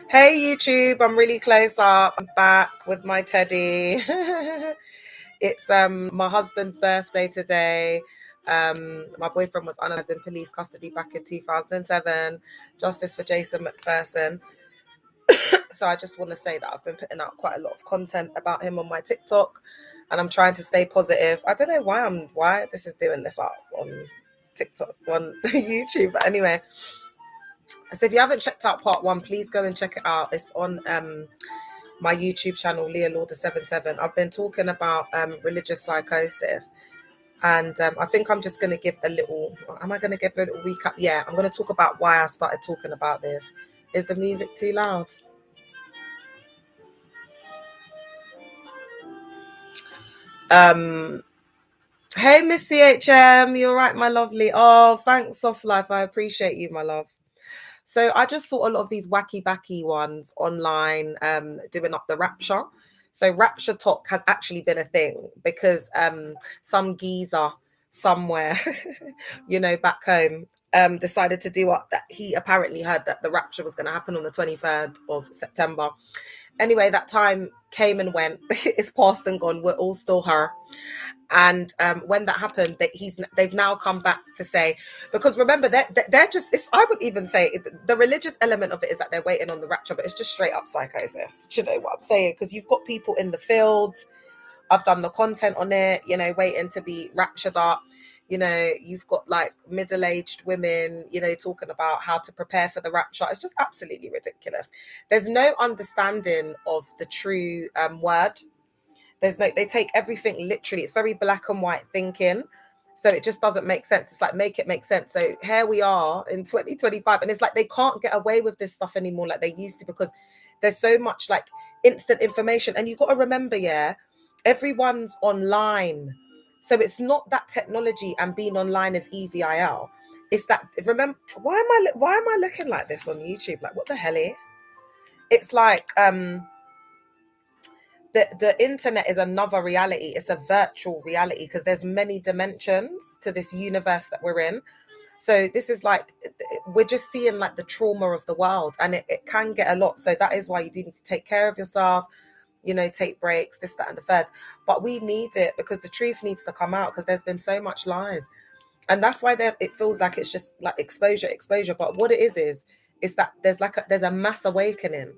Hey YouTube, I'm really close up. I'm back with my teddy. It's my husband's birthday today. My boyfriend was honored in police custody back in 2007. Justice for Jason McPherson. So I just want to say that I've been putting out quite a lot of content about him on my TikTok, and I'm trying to stay positive. I don't know why this is doing this up on TikTok on YouTube, but anyway. So if you haven't checked out part one, please go and check it out. It's on my YouTube channel, Leah Lauder 77. I've been talking about religious psychosis, and I think I'm just going to give a little. Am I going to give a little recap? Yeah, I'm going to talk about why I started talking about this. Is the music too loud? Um, hey, Miss CHM, you're right, my lovely. Oh, thanks, Soft Life. I appreciate you, my love. So I just saw a lot of these wacky backy ones online doing up the rapture. So rapture talk has actually been a thing because some geezer somewhere, back home, decided to do up that he apparently heard that the rapture was going to happen on the 23rd of September. Anyway, that time came and went. It's past and gone. We're all still her. And when that happened, they've now come back to say, because remember they're just, I would even say the religious element of it is that they're waiting on the rapture, but it's just straight up psychosis. Do you know what I'm saying? Because you've got people in the field. I've done the content on it, waiting to be raptured up. You've got like middle-aged women, talking about how to prepare for the rapture. It's just absolutely ridiculous. There's no understanding of the true word. There's no, they take everything literally. It's very black and white thinking. So it just doesn't make sense. It's like, make it make sense. So here we are in 2025, and it's like they can't get away with this stuff anymore like they used to, because there's so much like instant information. And you've got to remember, yeah, everyone's online. So it's not that technology and being online is EVIL. It's that, remember, why am I looking like this on YouTube? Like, what the hell? It's like the internet is another reality. It's a virtual reality because there's many dimensions to this universe that we're in. So this is like, we're just seeing like the trauma of the world, and it can get a lot. So that is why you do need to take care of yourself, take breaks, this, that, and the third. But we need it because the truth needs to come out, because there's been so much lies. And that's why it feels like it's just like exposure. But what it is that there's a mass awakening.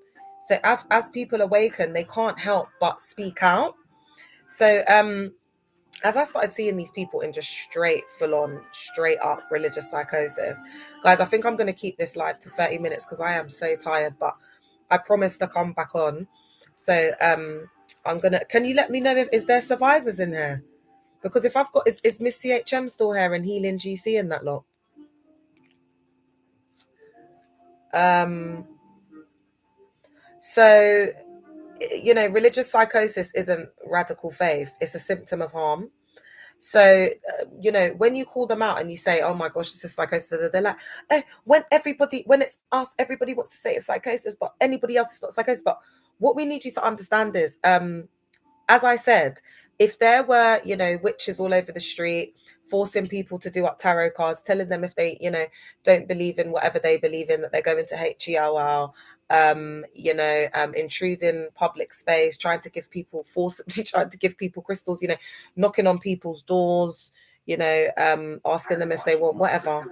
So as people awaken, they can't help but speak out. So as I started seeing these people in just full on, straight up religious psychosis, guys, I think I'm going to keep this live to 30 minutes because I am so tired, but I promise to come back on. So can you let me know if is there survivors in here? Because if I've got, is Miss CHM still here and Healing GC and that lot? Um, so, religious psychosis isn't radical faith. It's a symptom of harm. So, when you call them out and you say, oh my gosh, this is psychosis, they're like, when it's us, everybody wants to say it's psychosis, but anybody else is not psychosis. But what we need you to understand is, as I said, if there were, witches all over the street forcing people to do up tarot cards, telling them if they, don't believe in whatever they believe in, that they're going to HELL, intruding public space, trying to give people forcibly trying to give people crystals, knocking on people's doors, asking them if they want whatever,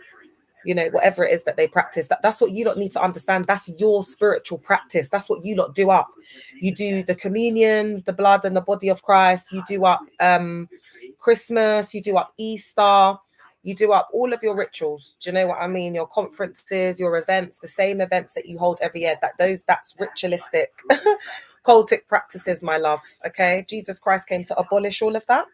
whatever it is that they practice, that's what you lot need to understand. That's your spiritual practice. That's what you lot do up. You do the communion, the blood and the body of Christ. You do up Christmas, you do up Easter, you do up all of your rituals. Do you know what I mean? Your conferences, your events, the same events that you hold every year. That's ritualistic cultic practices, my love. Okay, Jesus Christ came to abolish all of that.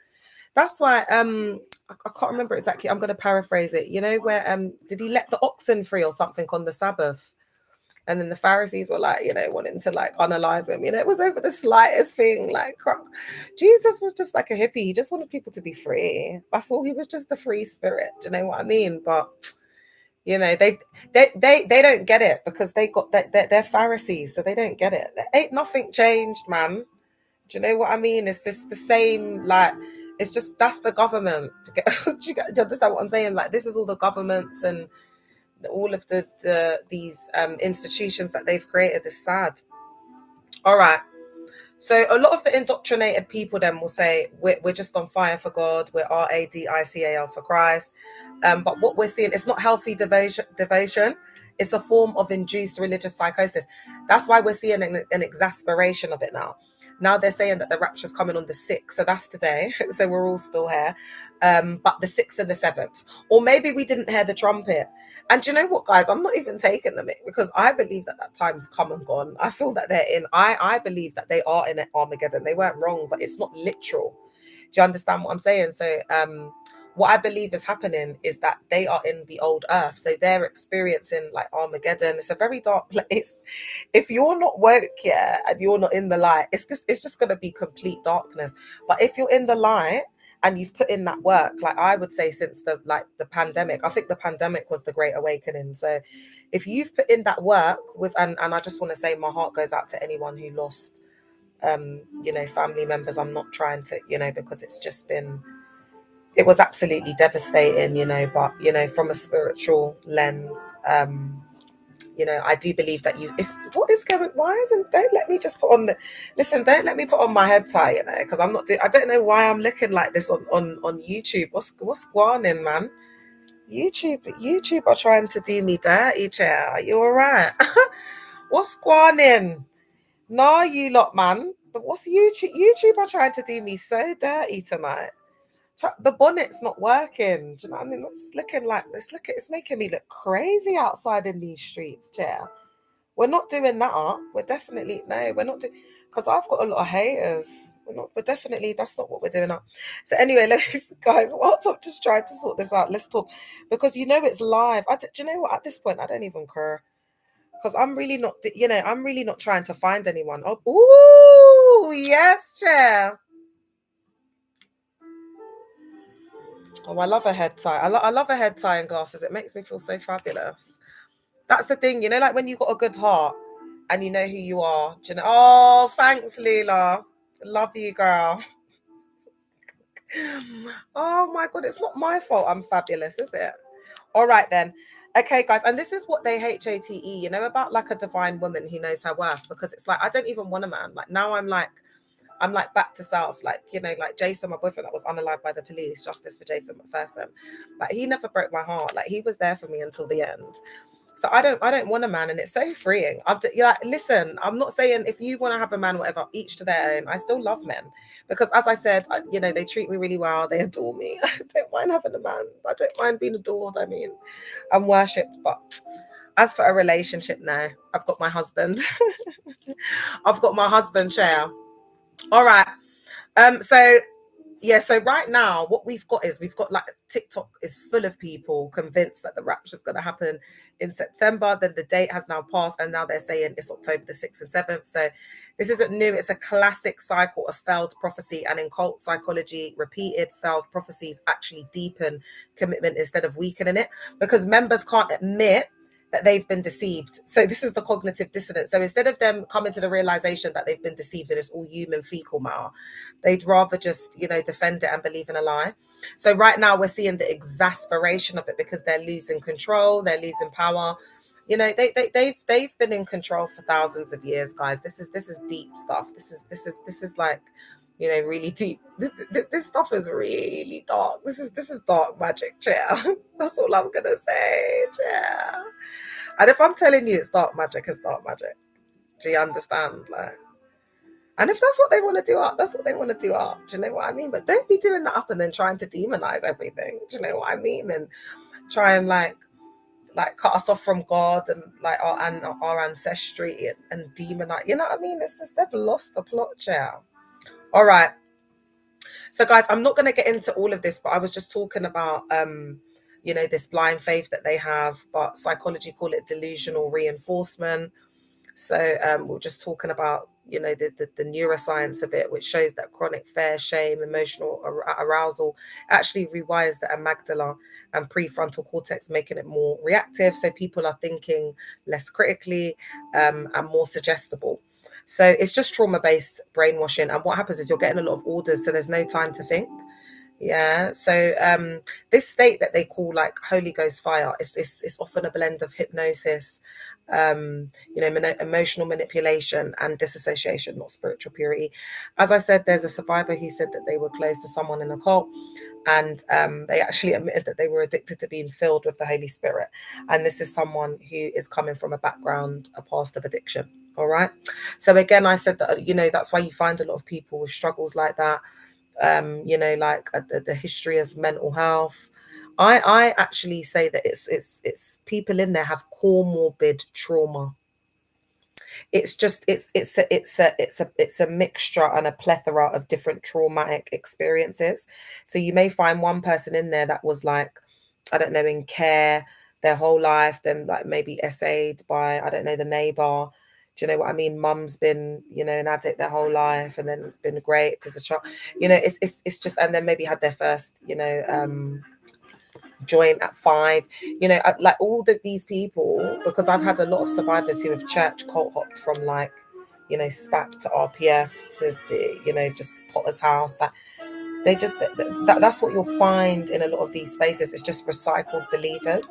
That's why I can't remember exactly. I'm going to paraphrase it. Where did he let the oxen free or something on the Sabbath? And then the Pharisees were like, wanting to like unalive him. It was over the slightest thing. Like Jesus was just like a hippie. He just wanted people to be free. That's all. He was just a free spirit. Do you know what I mean? But they don't get it because they got they're Pharisees, so they don't get it. There ain't nothing changed, man. Do you know what I mean? It's just the same, like, it's just, that's the government. Do you understand what I'm saying? Like, this is all the governments and, all of these institutions that they've created is sad. All right. So a lot of the indoctrinated people then will say we're just on fire for God, we're RADICAL for Christ. But what we're seeing, it's not healthy devotion. It's a form of induced religious psychosis. That's why we're seeing an exasperation of it now. Now they're saying that the rapture's coming on the 6th, so that's today. So we're all still here. But the 6th and the 7th. Or maybe we didn't hear the trumpet. And do you know what, guys? I'm not even taking them because I believe that time's come and gone. I feel that they're in. I believe that they are in Armageddon. They weren't wrong, but it's not literal. Do you understand what I'm saying? So, what I believe is happening is that they are in the old earth, so they're experiencing like Armageddon. It's a very dark place. If you're not woke, yeah, and you're not in the light, it's just going to be complete darkness. But if you're in the light and you've put in that work, like I would say since the pandemic, I think the pandemic was the great awakening. So if you've put in that work with, and I just want to say my heart goes out to anyone who lost family members. I'm not trying to, because it's just been, it was absolutely devastating, but from a spiritual lens, I do believe that if what is going, why isn't, don't let me just put on don't let me put on my head tie, because I don't know why I'm looking like this on YouTube. What's going on, man? YouTube are trying to do me dirty, chair. Are you all right? What's going on? No, you lot, man. But what's YouTube? YouTube are trying to do me so dirty tonight. The bonnet's not working. Do you know what I mean? It's looking like this. It's making me look crazy outside in these streets, chair. We're not doing that up. We're definitely no. We're not doing, because I've got a lot of haters. We're definitely, that's not what we're doing up. So anyway, guys, whilst I'm just trying to sort this out, let's talk, because it's live. Do you know what? At this point, I don't even care, because I'm really not. I'm really not trying to find anyone. Oh, ooh, yes, chair. Oh, I love a head tie. I love a head tie and glasses. It makes me feel so fabulous. That's the thing, like when you've got a good heart and you know who you are. Do you know? Oh, thanks, Leela. Love you, girl. Oh my God, it's not my fault I'm fabulous, is it? All right then. Okay, guys, and this is what they HATE, about like a divine woman who knows her worth, because it's like I don't even want a man. Like now I'm like back to self, like, like Jason, my boyfriend that was unalived by the police, justice for Jason McPherson. Like he never broke my heart. Like he was there for me until the end. So I don't want a man, and it's so freeing. Listen, I'm not saying if you want to have a man, whatever, each to their own. I still love men because, as I said, they treat me really well. They adore me. I don't mind having a man. I don't mind being adored. I mean, I'm worshipped. But as for a relationship, no. I've got my husband. I've got my husband, chair. All right. So yeah, so right now what we've got like TikTok is full of people convinced that the rapture is going to happen in September. Then the date has now passed, and now they're saying it's October the 6th and 7th. So this isn't new. It's a classic cycle of failed prophecy, and in cult psychology, repeated failed prophecies actually deepen commitment instead of weakening it, because members can't admit that they've been deceived. So this is the cognitive dissonance. So instead of them coming to the realization that they've been deceived and it's all human fecal matter, they'd rather just, defend it and believe in a lie. So right now we're seeing the exasperation of it because they're losing control, they're losing power. They've been in control for thousands of years, guys. This is deep stuff. This is like, really deep. This stuff is really dark. This is dark magic, chair. That's all I'm gonna say, chair. And if I'm telling you it's dark magic, it's dark magic. Do you understand? Like, and if that's what they want to do up, that's what they want to do up. Do you know what I mean? But don't be doing that up and then trying to demonize everything. Do you know what I mean? And try and like cut us off from God and like our ancestry and demonize. You know what I mean? It's just they've lost the plot, chair. All right. So guys, I'm not going to get into all of this, but I was just talking about this blind faith that they have, but psychology call it delusional reinforcement. So we're just talking about the neuroscience of it, which shows that chronic fear, shame, emotional arousal actually rewires the amygdala and prefrontal cortex, making it more reactive. So people are thinking less critically and more suggestible. So it's just trauma-based brainwashing. And what happens is you're getting a lot of orders, so there's no time to think. Yeah. So this state that they call like Holy Ghost fire, it's often a blend of hypnosis, emotional manipulation and disassociation, not spiritual purity. As I said, there's a survivor who said that they were close to someone in a cult, and they actually admitted that they were addicted to being filled with the Holy Spirit. And this is someone who is coming from a background, a past of addiction. All right. So again, I said that, that's why you find a lot of people with struggles like that, the history of mental health. I actually say that it's people in there have comorbid trauma. It's just it's a mixture and a plethora of different traumatic experiences. So you may find one person in there that was like, I don't know, in care their whole life, then like maybe essayed by, I don't know, the neighbor. Do you know what I mean? Mum's been, an addict their whole life and then been great as a child. It's just, and then maybe had their first, joint at 5. Like all of these people, because I've had a lot of survivors who have church cult hopped from like, SPAP to RPF to just Potter's House. That they just that's what you'll find in a lot of these spaces. It's just recycled believers.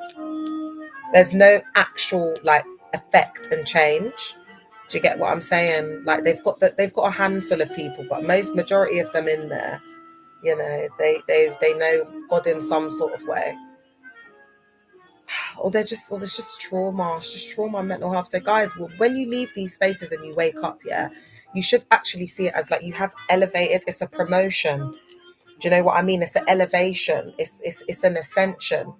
There's no actual like effect and change. Do you get what I'm saying? Like they've got a handful of people, but majority of them in there, they know God in some sort of way. Or there's just trauma. It's just trauma, mental health. So guys, when you leave these spaces and you wake up, yeah, you should actually see it as like you have elevated. It's a promotion. Do you know what I mean? It's an elevation. It's an ascension.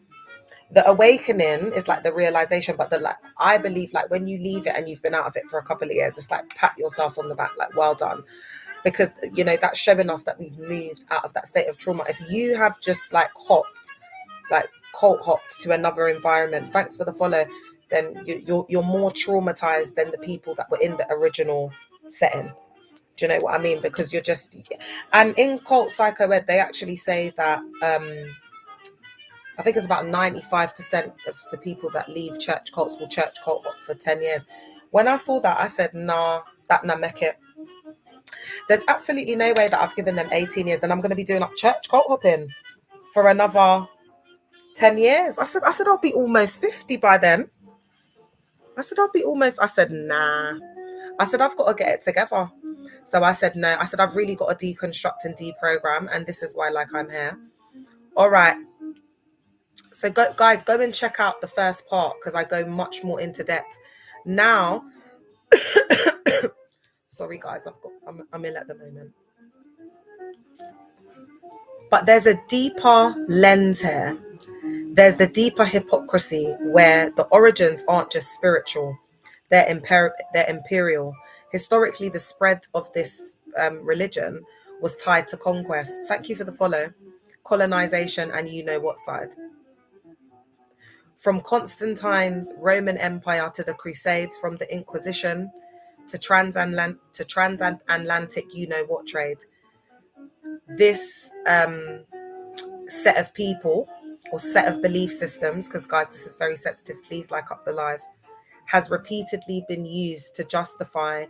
The awakening is like the realization, but I believe like when you leave it and you've been out of it for a couple of years, it's like pat yourself on the back, like well done, because that's showing us that we've moved out of that state of trauma. If you have just like cult hopped to another environment, thanks for the follow, then you're more traumatized than the people that were in the original setting. Do you know what I mean? Because you're just, and in cult psycho ed, they actually say that I think it's about 95% of the people that leave church cults will church cult hop for 10 years. When I saw that, I said, nah, that na make it. There's absolutely no way that I've given them 18 years, then I'm going to be doing up church cult hopping for another 10 years. I said, I'll be almost 50 by then. I said, nah. I said, I've got to get it together. So I said, no. I said, I've really got to deconstruct and deprogram. And this is why, like, I'm here. All right. So guys, go and check out the first part because I go much more into depth. Now, sorry guys, I'm ill at the moment. But there's a deeper lens here. There's the deeper hypocrisy where the origins aren't just spiritual, they're imperial. Historically, the spread of this religion was tied to conquest. Thank you for the follow. Colonization and you know what side. From Constantine's Roman Empire to the Crusades, from the Inquisition to transatlantic you know what trade. This set of people or set of belief systems, because guys, this is very sensitive, please like up the live, has repeatedly been used to justify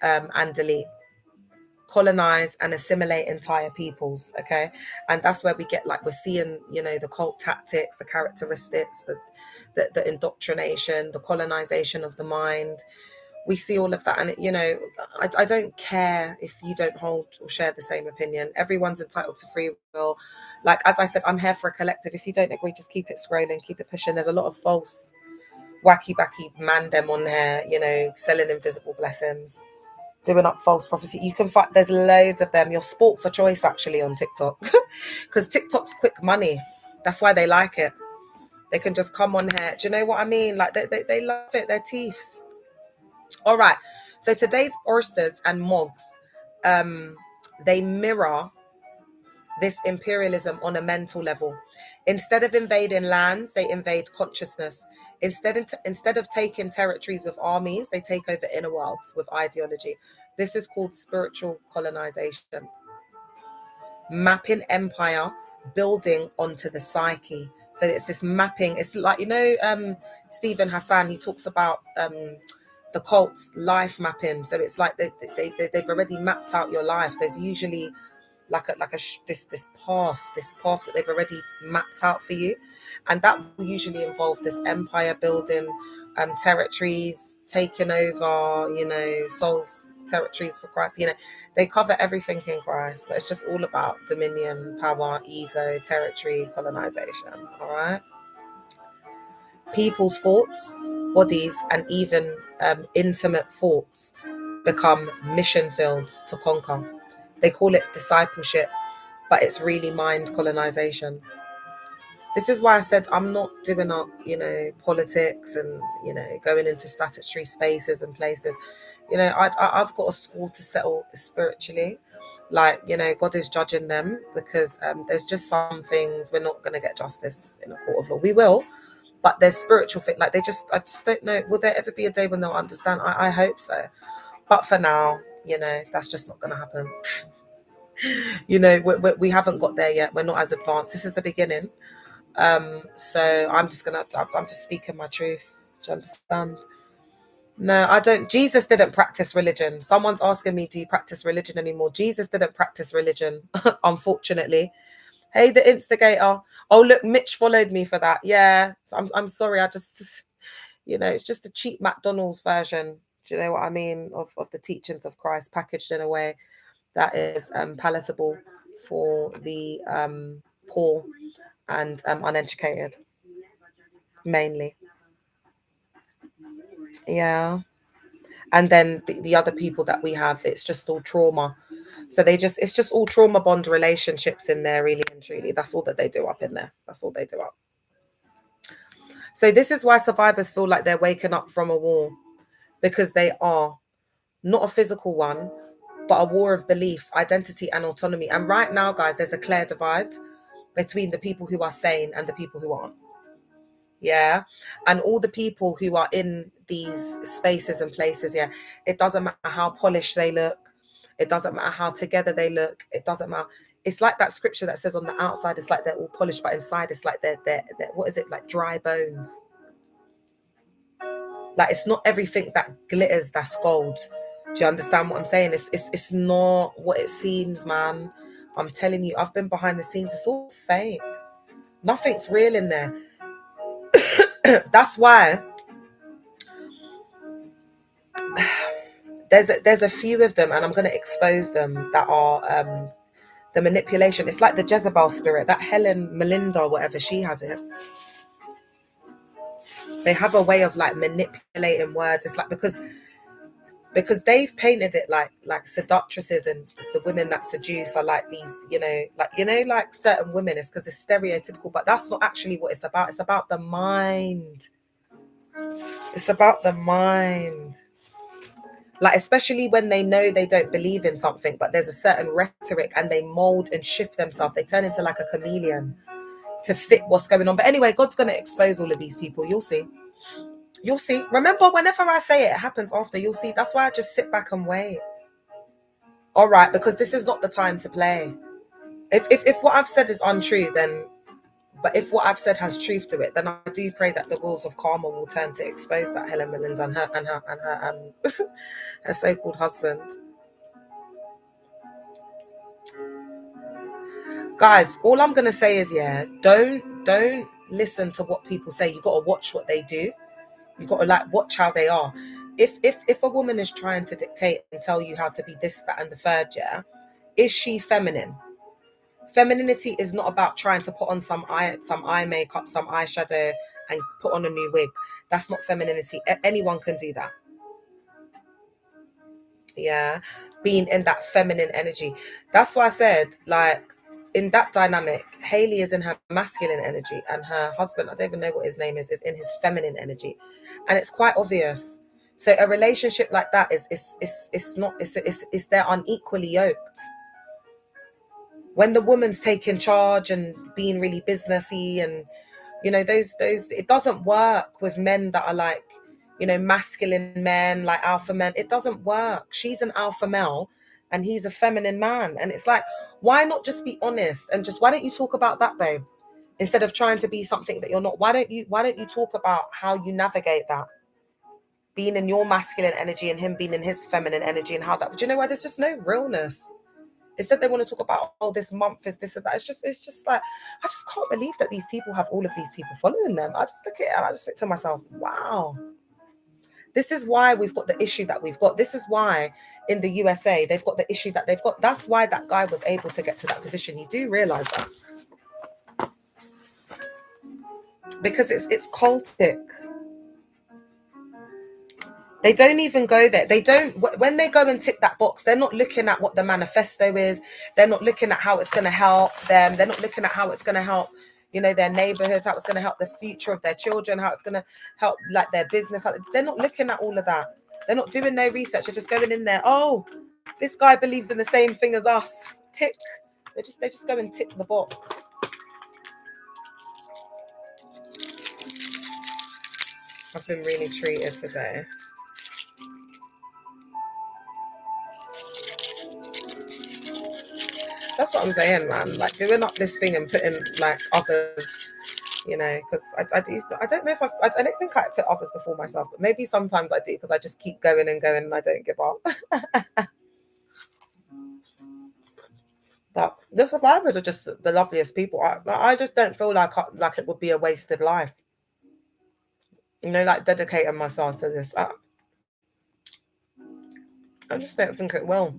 and delete, colonize and assimilate entire peoples. Okay, and that's where we get like we're seeing the cult tactics, the characteristics, the indoctrination, the colonization of the mind. We see all of that, and I don't care if you don't hold or share the same opinion. Everyone's entitled to free will. Like as I said, I'm here for a collective. If you don't agree, just keep it scrolling, keep it pushing. There's a lot of false wacky backy mandem on here, selling invisible blessings, doing up false prophecy. You can find there's loads of them. You're sport for choice actually on TikTok because TikTok's quick money. That's why they like it. They can just come on here. Do you know what I mean? Like they love it. Their teeth. All right. So today's oysters and mogs, they mirror this imperialism on a mental level. Instead of invading lands, they invade consciousness. Instead of taking territories with armies, they take over inner worlds with ideology. This is called spiritual colonization. Mapping empire, building onto the psyche. So it's this mapping. It's like, Stephen Hassan, he talks about the cult's life mapping. So it's like they've already mapped out your life. There's usually this path that they've already mapped out for you, and that will usually involve this empire building, territories taking over, souls, territories for Christ. They cover everything in Christ, but it's just all about dominion, power, ego, territory, colonization. All right. People's thoughts, bodies, and even intimate thoughts become mission fields to conquer. They call it discipleship, but it's really mind colonization. This is why I said I'm not doing up, politics and, going into statutory spaces and places. I've got a score to settle spiritually. Like, God is judging them because there's just some things we're not going to get justice in a court of law. We will, but there's spiritual thing. Like, I just don't know. Will there ever be a day when they'll understand? I hope so. But for now, that's just not going to happen. We haven't got there yet. We're not as advanced. This is the beginning. So I'm just speaking my truth. Do you understand? No, I don't. Jesus didn't practice religion. Someone's asking me, do you practice religion anymore? Jesus didn't practice religion, unfortunately. Hey, the instigator. Oh, look, Mitch followed me for that. Yeah. So I'm sorry. I just, it's just a cheap McDonald's version. Do you know what I mean? Of the teachings of Christ packaged in a way that is palatable for the poor and uneducated, mainly. Yeah. And then the other people that we have, it's just all trauma. So it's just all trauma bond relationships in there, really and truly. That's all that they do up in there. That's all they do up. So this is why survivors feel like they're waking up from a war, because they are not a physical one, but a war of beliefs, identity, and autonomy. And right now, guys, there's a clear divide between the people who are sane and the people who aren't. Yeah. And all the people who are in these spaces and places, yeah, it doesn't matter how polished they look. It doesn't matter how together they look. It doesn't matter. It's like that scripture that says on the outside, it's like they're all polished, but inside it's like they're what is it? Like dry bones. Like, it's not everything that glitters that's gold. Do you understand what I'm saying? It's not what it seems, man. I'm telling you, I've been behind the scenes. It's all fake. Nothing's real in there. That's why there's a few of them, and I'm going to expose them, that are the manipulation. It's like the Jezebel spirit, that Helen Melinda, whatever, she has it. They have a way of like manipulating words. It's like because they've painted it like seductresses and the women that seduce are like these, like certain women. It's because it's stereotypical, but that's not actually what it's about. It's about the mind. It's about the mind. Like, especially when they know they don't believe in something, but there's a certain rhetoric and they mold and shift themselves. They turn into like a chameleon to fit what's going on. But anyway, God's going to expose all of these people. You'll see. You'll see. Remember, whenever I say it, it happens after. You'll see. That's why I just sit back and wait. All right, because this is not the time to play. If what I've said is untrue, then, but if what I've said has truth to it, then I do pray that the wheels of karma will turn to expose that Helen Melinda and her her so-called husband. Guys, all I'm gonna say is, yeah, don't listen to what people say. You gotta watch what they do. You gotta like watch how they are. If a woman is trying to dictate and tell you how to be this, that, and the third, yeah, is she feminine? Femininity is not about trying to put on some eye makeup, some eyeshadow, and put on a new wig. That's not femininity. Anyone can do that. Yeah, being in that feminine energy. That's why I said, like, in that dynamic, Hayley is in her masculine energy, and her husband, I don't even know what his name is in his feminine energy, and it's quite obvious. So a relationship like that is not it's they're unequally yoked. When the woman's taking charge and being really businessy, and those it doesn't work with men that are like, masculine men, like alpha men. It doesn't work. She's an alpha male and he's a feminine man, and it's like, why not just be honest and just, why don't you talk about that, babe, instead of trying to be something that you're not? Why don't you talk about how you navigate that, being in your masculine energy and him being in his feminine energy, and how that, do you know why there's just no realness? Instead, they want to talk about, oh, this month is this and that. It's just like, I just can't believe that these people have all of these people following them. I just look at it and I just think to myself, wow, this is why we've got the issue that we've got. This is why in the USA they've got the issue that they've got. That's why that guy was able to get to that position. You do realize that, because it's cultic. They don't even go there. They don't, when they go and tick that box, they're not looking at what the manifesto is. They're not looking at how it's going to help them. They're not looking at how it's going to help, you know, their neighborhoods, how it's going to help the future of their children, how it's going to help like their business. They're not looking at all of that. They're not doing no research. They're just going in there. Oh, this guy believes in the same thing as us. Tick. They just go and tick the box. I've been really treated today. That's what I'm saying, man. Like doing up this thing and putting like others, you know, because I do. I don't know if I don't think I put others before myself, but maybe sometimes I do because I just keep going and going and I don't give up. But the survivors are just the loveliest people. I just don't feel like it would be a wasted life. You know, like dedicating myself to this. I just don't think it will.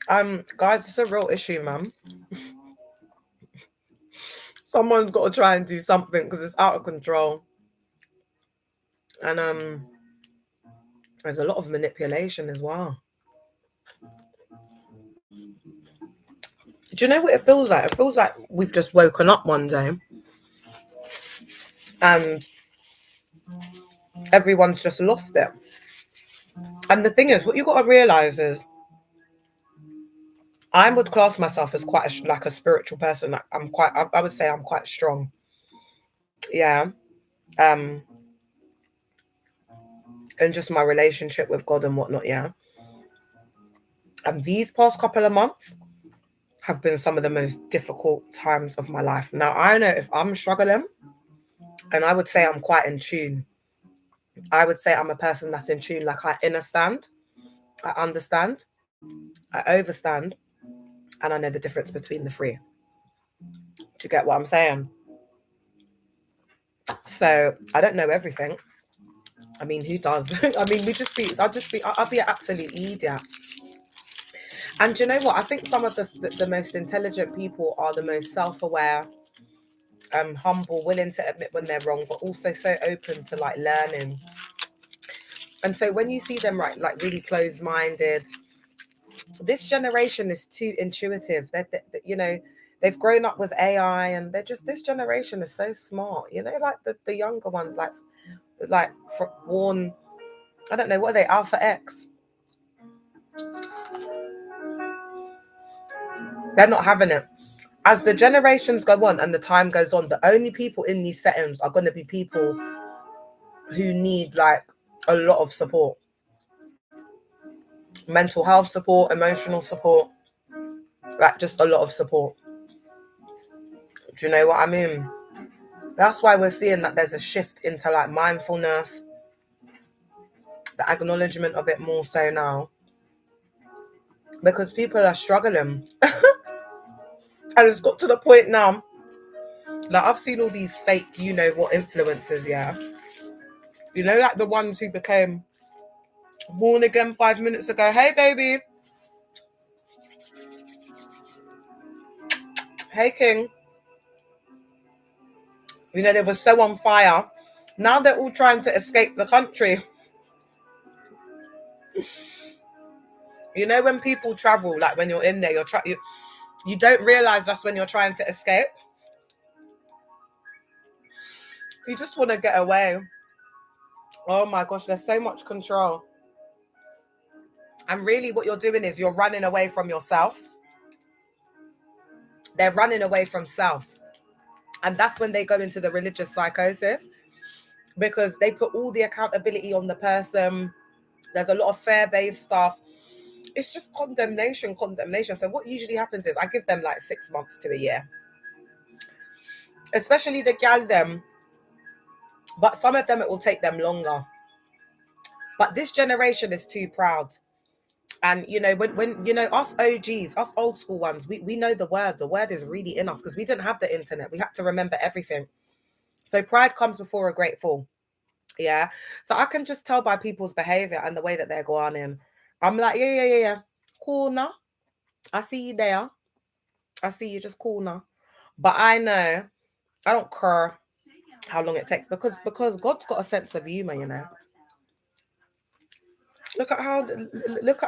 Guys, it's a real issue, man. Someone's got to try and do something because it's out of control. And there's a lot of manipulation as well. Do you know what it feels like? It feels like we've just woken up one day and everyone's just lost it. And the thing is, what you got to realize is, I would class myself as quite like a spiritual person. Like I would say I'm quite strong. Yeah. And just my relationship with God and whatnot. Yeah. And these past couple of months have been some of the most difficult times of my life. Now, I know if I'm struggling, and I would say I'm quite in tune. I would say I'm a person that's in tune. Like I understand, I understand, I overstand, and I know the difference between the three. Do you get what I'm saying? So I don't know everything. I mean, who does? I mean, I'll be an absolute idiot. And do you know what? I think some of the most intelligent people are the most self-aware, humble, willing to admit when they're wrong, but also so open to like learning. And so when you see them like really closed-minded, this generation is too intuitive. You know, they've grown up with AI, and this generation is so smart. You know, like the younger ones, like born, I don't know, what are they, Alpha X? They're not having it. As the generations go on and the time goes on, the only people in these settings are going to be people who need like a lot of support, mental health support, emotional support, like just a lot of support. Do you know what I mean? That's why we're seeing that there's a shift into like mindfulness, the acknowledgement of it more so now, because people are struggling. And it's got to the point now, like I've seen all these fake, you know what, influencers, yeah. You know, like the ones who became born again 5 minutes ago. Hey, baby. Hey, King. You know, they were so on fire. Now they're all trying to escape the country. You know, when people travel, like when you're in there, you don't realize that's when you're trying to escape. You just want to get away. Oh my gosh, there's so much control. And really what you're doing is you're running away from yourself. They're running away from self. And that's when they go into the religious psychosis, because they put all the accountability on the person. There's a lot of fear-based stuff. It's just condemnation. So what usually happens is I give them like 6 months to a year. Especially the gal them. But some of them, it will take them longer. But this generation is too proud. And when us OGs, us old school ones, we know the word is really in us, because we didn't have the internet. We had to remember everything. So pride comes before a great fall. Yeah. So I can just tell by people's behavior and the way that they're going in. I'm like, yeah. Cool now. I see you there. I see you, just cool now. But I know I don't care how long it takes, because God's got a sense of humor. Look at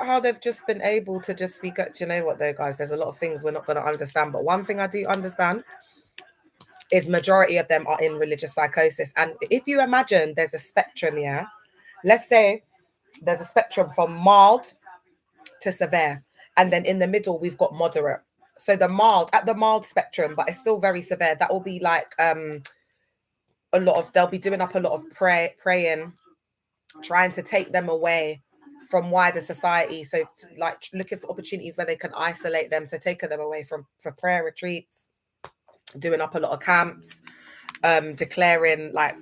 how they've just been able to just speak up. Do you know what though, guys? There's a lot of things we're not going to understand, but one thing I do understand is majority of them are in religious psychosis. And if you imagine there's a spectrum, yeah, let's say there's a spectrum from mild to severe, and then in the middle we've got moderate. So at the mild spectrum, but it's still very severe, that will be like they'll be doing up a lot of praying, trying to take them away from wider society. So like looking for opportunities where they can isolate them, so taking them away for prayer retreats, doing up a lot of camps, declaring like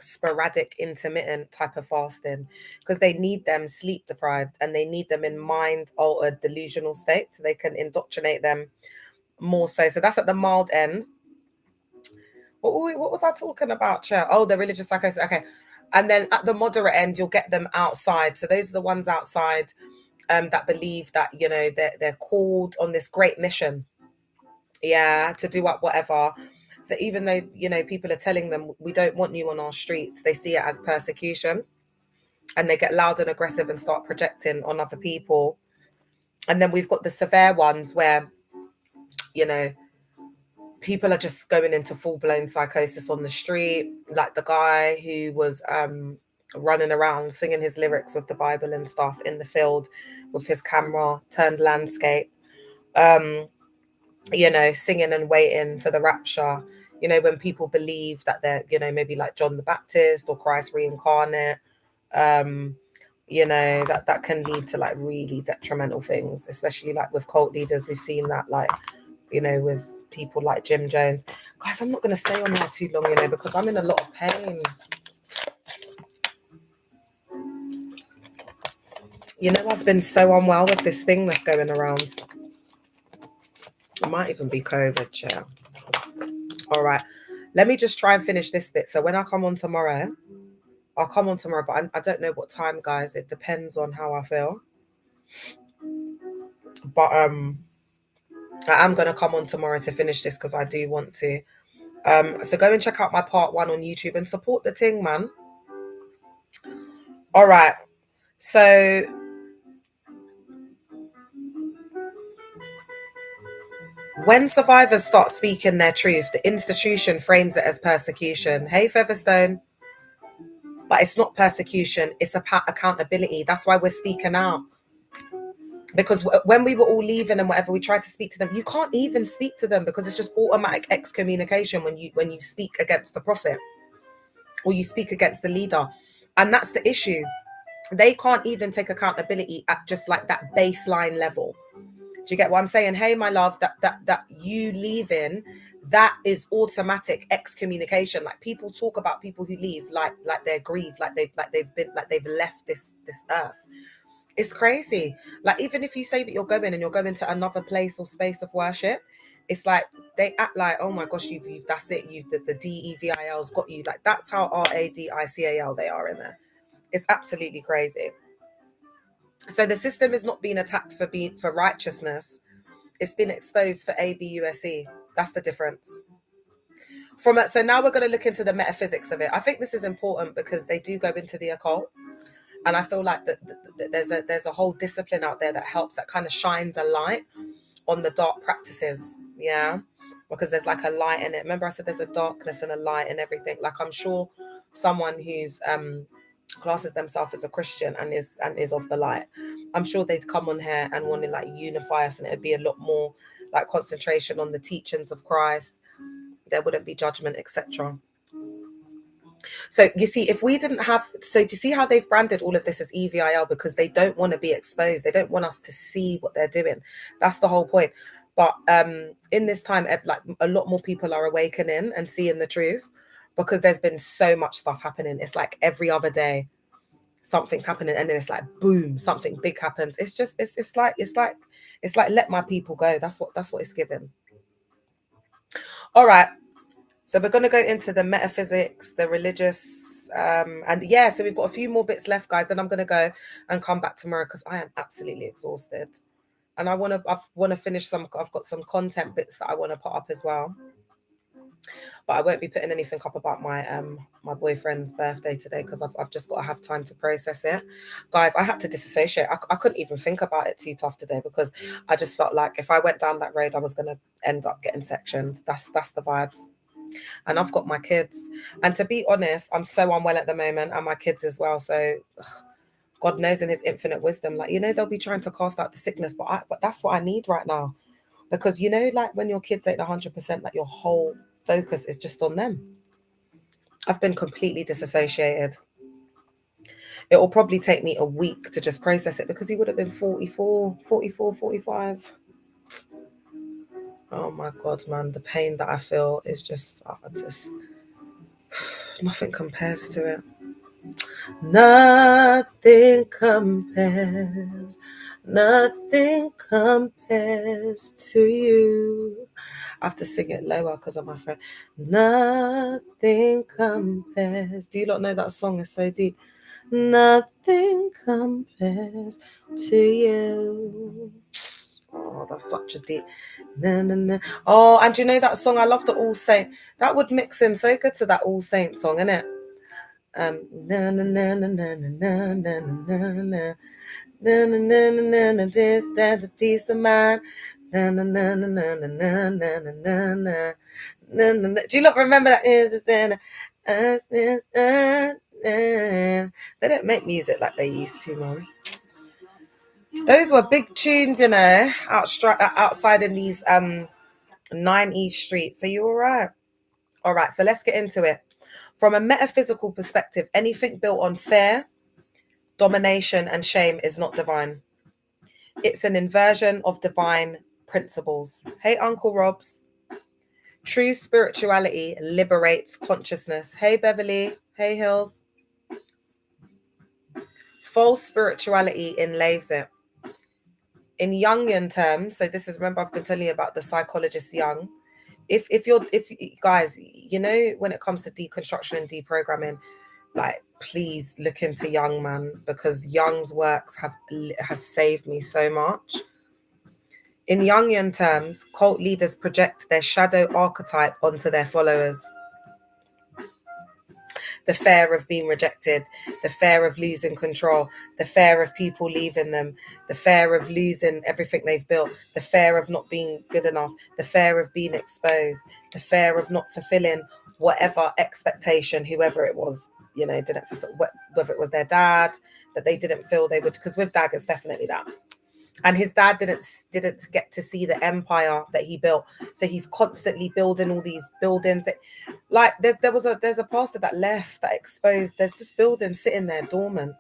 sporadic intermittent type of fasting, because they need them sleep deprived, and they need them in mind altered delusional states, so they can indoctrinate them more. So that's at the mild end. What was I talking about, Chair? Oh, the religious psychosis. Okay. And then at the moderate end, you'll get them outside. So those are the ones outside that believe that, they're called on this great mission, yeah, to do up whatever. So even though, people are telling them, we don't want you on our streets, they see it as persecution, and they get loud and aggressive and start projecting on other people. And then we've got the severe ones where, people are just going into full-blown psychosis on the street, like the guy who was running around singing his lyrics with the Bible and stuff in the field with his camera turned landscape, singing and waiting for the rapture, when people believe that they're, maybe like John the Baptist or Christ reincarnate. That can lead to like really detrimental things, especially like with cult leaders. We've seen that, like, with people like Jim Jones. Guys, I'm not going to stay on there too long, because I'm in a lot of pain. I've been so unwell with this thing that's going around. It might even be COVID, chair. All right. Let me just try and finish this bit. So when I come on tomorrow, I'll come on tomorrow, but I don't know what time, guys. It depends on how I feel. But I am going to come on tomorrow to finish this, because I do want to. So go and check out my part 1 on YouTube and support the ting, man. All right. So when survivors start speaking their truth, the institution frames it as persecution. Hey, Featherstone. But it's not persecution. It's accountability. That's why we're speaking out. Because when we were all leaving and whatever, we tried to speak to them. You can't even speak to them, because it's just automatic excommunication when you speak against the prophet or you speak against the leader. And that's the issue. They can't even take accountability at just like that baseline level. Do you get what I'm saying? Hey, my love, that you leaving, that is automatic excommunication. Like, people talk about people who leave like they're grieved, like they've left this earth. It's crazy. Like, even if you say that you're going to another place or space of worship, it's like they act like, oh my gosh, you've that's it, the DEVIL's got you. Like, that's how RADICAL they are in there. It's absolutely crazy. So the system is not being attacked for righteousness. It's been exposed for ABUSE. That's the difference. So now we're going to look into the metaphysics of it. I think this is important because they do go into the occult, and I feel like that there's a whole discipline out there that helps, that kind of shines a light on the dark practices. Yeah, because there's like a light in it. Remember, I said there's a darkness and a light in everything. Like, I'm sure someone who's classes themselves as a Christian and is of the light, I'm sure they'd come on here and want to like unify us, and it'd be a lot more like concentration on the teachings of Christ. There wouldn't be judgment, etc. So you see, if we didn't have, so do you see how they've branded all of this as EVIL? Because they don't want to be exposed. They don't want us to see what they're doing. That's the whole point. But in this time, like, a lot more people are awakening and seeing the truth, because there's been so much stuff happening. It's like every other day something's happening, and then it's like boom, something big happens. It's just it's like let my people go. That's what it's given. All right. So we're going to go into the metaphysics, the religious, and yeah, so we've got a few more bits left, guys. Then I'm going to go and come back tomorrow because I am absolutely exhausted. And I want to finish some, I've got some content bits that I want to put up as well. But I won't be putting anything up about my my boyfriend's birthday today because I've just got to have time to process it. Guys, I had to disassociate. I couldn't even think about it too tough today because I just felt like if I went down that road, I was going to end up getting sections. That's the vibes. And I've got my kids. And to be honest, I'm so unwell at the moment, and my kids as well. So God knows in his infinite wisdom, like, they'll be trying to cast out the sickness, but that's what I need right now. Because, like when your kids ain't 100%, like your whole focus is just on them. I've been completely disassociated. It will probably take me a week to just process it because he would have been 44, 45. Oh my God, man, the pain that I feel is just nothing compares to it. Nothing compares to you. I have to sing it lower because of my friend. Nothing compares. Do you not know that song? It's so deep. Nothing compares to you. Oh, that's such a deep. Na, na, na. Oh, and you know that song? I love the All Saint. That would mix in so good to that All Saint song, innit? Na na na na na na na na na na na na na this that the peace of mind. Na na na na na na na na na na na. Do you not remember that? They don't make music like they used to, man. Those were big tunes, outside in these 9 East streets. Are you all right? All right, so let's get into it. From a metaphysical perspective, anything built on fear, domination, and shame is not divine. It's an inversion of divine principles. Hey, Uncle Robs. True spirituality liberates consciousness. Hey, Beverly. Hey, Hills. False spirituality enslaves it. In Jungian terms, so this is, remember I've been telling you about the psychologist Jung. If guys, when it comes to deconstruction and deprogramming, like, please look into Jung, man, because Jung's works has saved me so much. In Jungian terms, cult leaders project their shadow archetype onto their followers. The fear of being rejected, the fear of losing control, the fear of people leaving them, the fear of losing everything they've built, the fear of not being good enough, the fear of being exposed, the fear of not fulfilling whatever expectation, whoever it was, didn't fulfill, whether it was their dad, that they didn't feel they would, because with Dag, it's definitely that. And his dad didn't get to see the empire that he built, so he's constantly building all these buildings. Like there's a pastor that left, that exposed. There's just buildings sitting there dormant.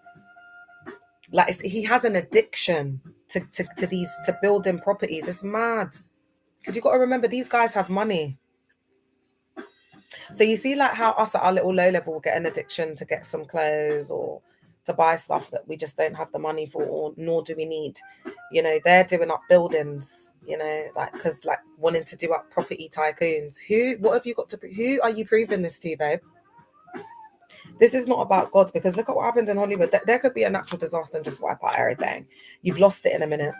Like he has an addiction to these, to building properties. It's mad, because you've got to remember these guys have money. So you see, like how us at our little low level will get an addiction to get some clothes or to buy stuff that we just don't have the money for, or nor do we need. They're doing up buildings, because wanting to do up property tycoons. What have you got to, who are you proving this to, babe? This is not about God, because look at what happens in Hollywood. There could be a natural disaster and just wipe out everything. You've lost it in a minute.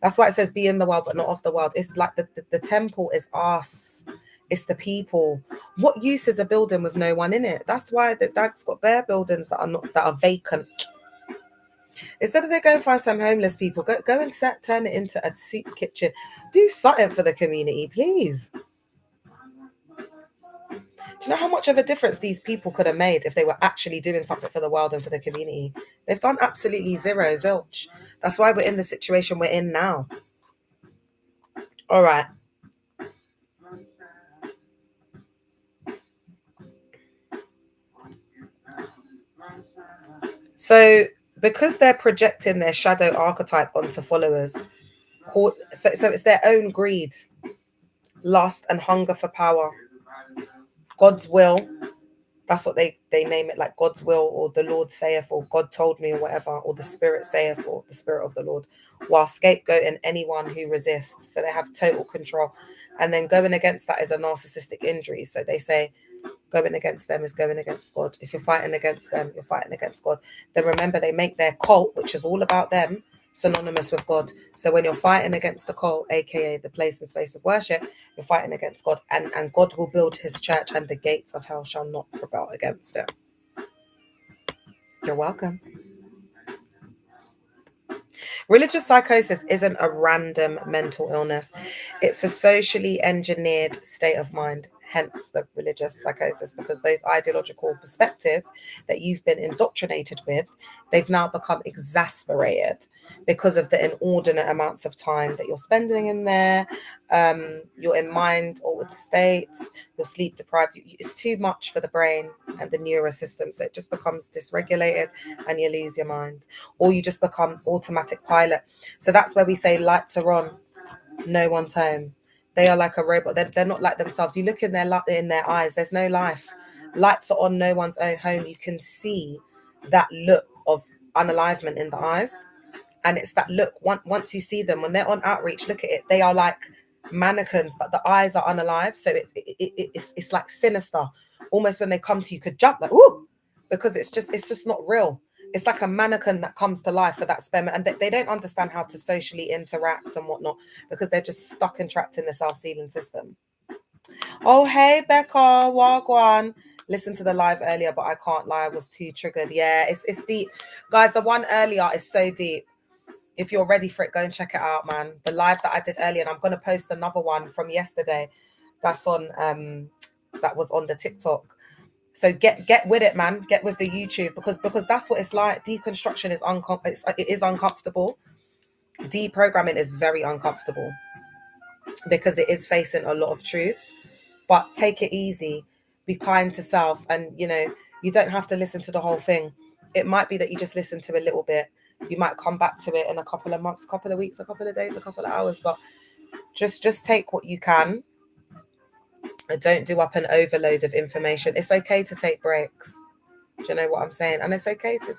That's why it says be in the world but not of the world. It's like the temple is us. It's the people. What use is a building with no one in it? That's why the Dag's got bare buildings that are vacant. Instead of they go and find some homeless people, go and turn it into a soup kitchen. Do something for the community, please. Do you know how much of a difference these people could have made if they were actually doing something for the world and for the community? They've done absolutely zero, zilch. That's why we're in the situation we're in now. All right. So because they're projecting their shadow archetype onto followers, so it's their own greed, lust, and hunger for power. God's will That's what they name it, like God's will, or the Lord saith, or God told me, or whatever, or the Spirit saith, or the Spirit of the Lord, while scapegoating anyone who resists. So they have total control. And then going against that is a narcissistic injury. So they say going against them is going against God. If you're fighting against them, you're fighting against God. Then remember, they make their cult, which is all about them, synonymous with God. So when you're fighting against the cult, aka the place and space of worship, you're fighting against God, and God will build his church, and the gates of hell shall not prevail against it. You're welcome. Religious psychosis isn't a random mental illness. It's a socially engineered state of mind, hence the religious psychosis, because those ideological perspectives that you've been indoctrinated with, they've now become exasperated because of the inordinate amounts of time that you're spending in there. You're in mind altered states, you're sleep deprived. It's too much for the brain and the neurosystem, so it just becomes dysregulated and you lose your mind, or you just become automatic pilot. So that's where we say lights are on, no one's home. They are like a robot. They're not like themselves. You look in their eyes, there's no life. Lights are on, no one's home. You can see that look of unalivement in the eyes. And it's that look, once you see them, when they're on outreach, look at it, they are like mannequins, but the eyes are unalive. So it's like sinister. Almost when they come to you, could jump like, ooh, because it's just not real. It's like a mannequin that comes to life for that sperm, and they don't understand how to socially interact and whatnot, because they're just stuck and trapped in the self-sealing system. Oh, hey, Becca, Wagwan. Listened to the live earlier, but I can't lie, I was too triggered. Yeah, it's deep. Guys, the one earlier is so deep. If you're ready for it, go and check it out, man. The live that I did earlier, and I'm going to post another one from yesterday that's on that was on the TikTok. So get with it, man. Get with the YouTube, because that's what it's like. Deconstruction is it is uncomfortable. Deprogramming is very uncomfortable, because it is facing a lot of truths. But take it easy, be kind to self, and you don't have to listen to the whole thing. It might be that you just listen to a little bit. You might come back to it in a couple of months, a couple of weeks, a couple of days, a couple of hours, but just take what you can. Don't do up an overload of information. It's okay to take breaks. Do you know what I'm saying? And it's okay to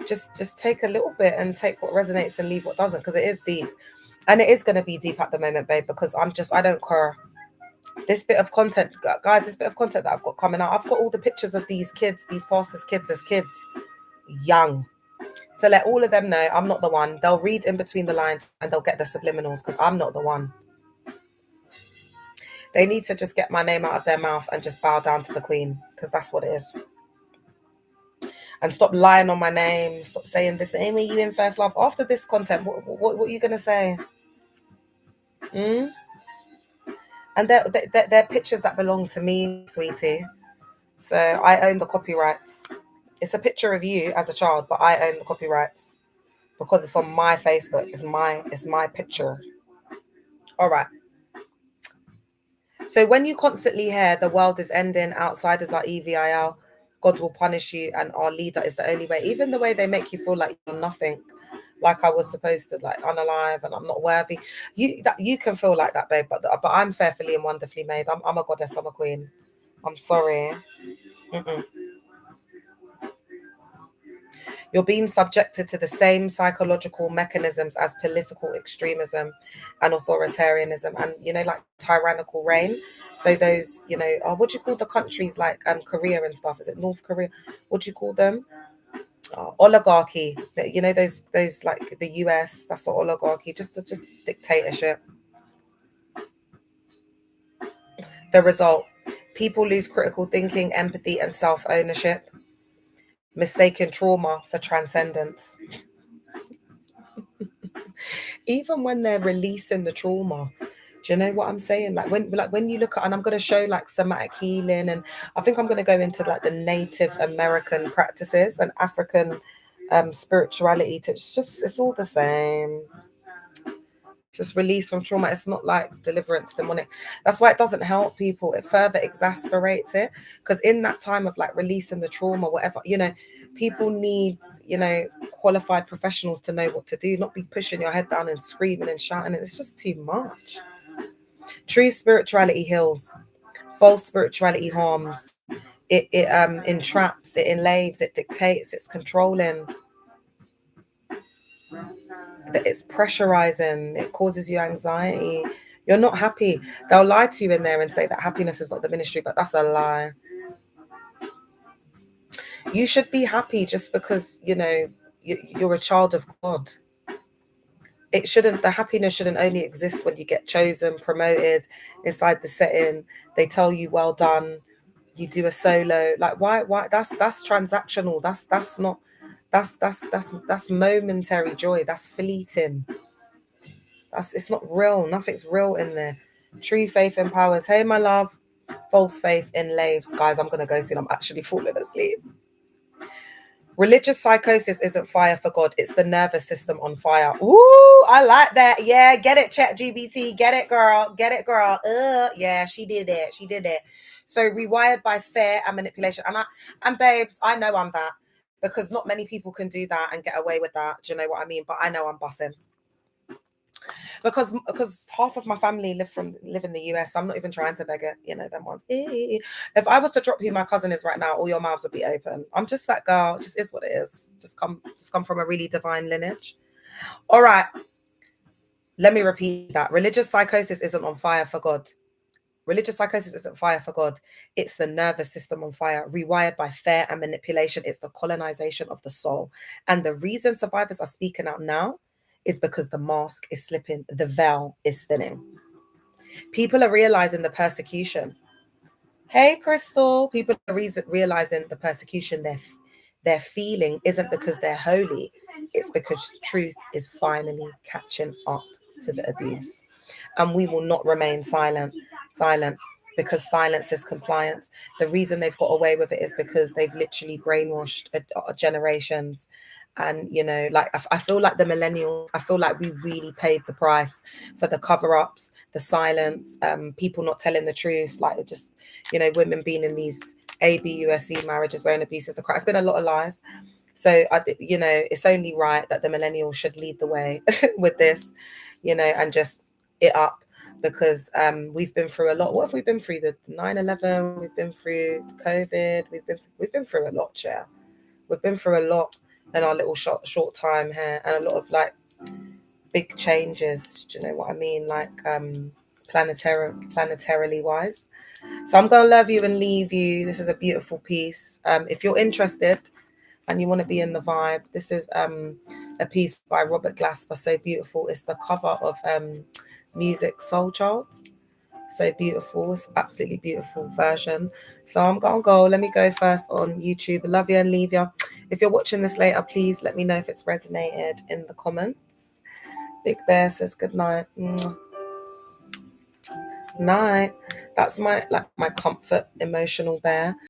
just take a little bit and take what resonates and leave what doesn't, because it is deep. And it is going to be deep at the moment, babe, because I don't care. This bit of content, guys, this bit of content that I've got coming out, I've got all the pictures of these kids, these pastors' kids as kids, young. To let all of them know I'm not the one. They'll read in between the lines and they'll get the subliminals, because I'm not the one. They need to just get my name out of their mouth and just bow down to the queen, because that's what it is. And stop lying on my name. Stop saying this. Amy, you in first love. After this content, what are you going to say? And they're pictures that belong to me, sweetie. So I own the copyrights. It's a picture of you as a child, but I own the copyrights because it's on my Facebook. It's my picture. All right. So when you constantly hear the world is ending, outsiders are evil, God will punish you, and our leader is the only way, even the way they make you feel like you're nothing, like I was supposed to, like unalive and I'm not worthy. You can feel like that, babe, but I'm fearfully and wonderfully made. I'm a goddess, I'm a queen. I'm sorry. You're being subjected to the same psychological mechanisms as political extremism and authoritarianism, and like tyrannical reign. So those, what do you call the countries like Korea and stuff? Is it North Korea? What do you call them? Oligarchy. Those like the US. That's what oligarchy. Just dictatorship. The result: people lose critical thinking, empathy, and self-ownership, mistaking trauma for transcendence. Even when they're releasing the trauma, do you know what I'm saying? Like when you look at, and I'm going to show like somatic healing, and I think I'm going to go into like the Native American practices and African spirituality. It's all the same. Just release from trauma. It's not like deliverance, demonic. That's why it doesn't help people. It further exasperates it, because in that time of like releasing the trauma, whatever, people need, qualified professionals to know what to do, not be pushing your head down and screaming and shouting. And it's just too much. True spirituality heals. False spirituality harms. It entraps, it enslaves, it dictates, it's controlling, it's pressurizing, it causes you anxiety. You're not happy. They'll lie to you in there and say that happiness is not the ministry, but that's a lie. You should be happy just because, you're a child of God. The happiness shouldn't only exist when you get chosen, promoted inside the setting. They tell you, well done. You do a solo. Like, why? That's transactional. That's not, that's momentary joy. That's fleeting. It's not real. Nothing's real in there. True faith empowers. Hey, my love. False faith enslaves. Guys, I'm gonna go soon. I'm actually falling asleep. Religious psychosis isn't fire for God. It's the nervous system on fire. Ooh, I like that. Yeah, get it, ChatGPT. Get it, girl. Get it, girl. Yeah, she did it. She did it. So rewired by fear and manipulation. And babes, I know I'm that, because not many people can do that and get away with that. Do you know what I mean? But I know I'm bossing. Because half of my family live in the US. I'm not even trying to beg it, them ones. If I was to drop who my cousin is right now, all your mouths would be open. I'm just that girl. It just is what it is. Just come from a really divine lineage. All right. Let me repeat that. Religious psychosis isn't on fire for God. Religious psychosis isn't fire for God. It's the nervous system on fire, rewired by fear and manipulation. It's the colonization of the soul. And the reason survivors are speaking out now is because the mask is slipping, the veil is thinning. People are realizing the persecution. Hey, Crystal. People are realizing the persecution they're feeling isn't because they're holy. It's because truth is finally catching up to the abuse. And we will not remain silent, because silence is compliance. The reason they've got away with it is because they've literally brainwashed generations. And, I feel like the millennials, I feel like we really paid the price for the cover-ups, the silence, people not telling the truth, like just, women being in these ABUSC marriages where an abuse is a crime. It's been a lot of lies. So, it's only right that the millennials should lead the way with this, and just it up, because we've been through a lot. What have we been through? The 9/11, we've been through COVID, we've been through a lot, Chair. We've been through a lot in our little short time here, and a lot of like big changes. Do you know what I mean? Like planetarily wise. So I'm gonna love you and leave you. This is a beautiful piece. If you're interested and you want to be in the vibe, this is a piece by Robert Glasper. So beautiful. It's the cover of Music Soul Child. So beautiful. It's absolutely beautiful version. So I'm gonna go. Let me go first on YouTube. Love you and leave you. If you're watching this later, please let me know if it's resonated in the comments. Big Bear says good night. Night. That's my comfort emotional bear.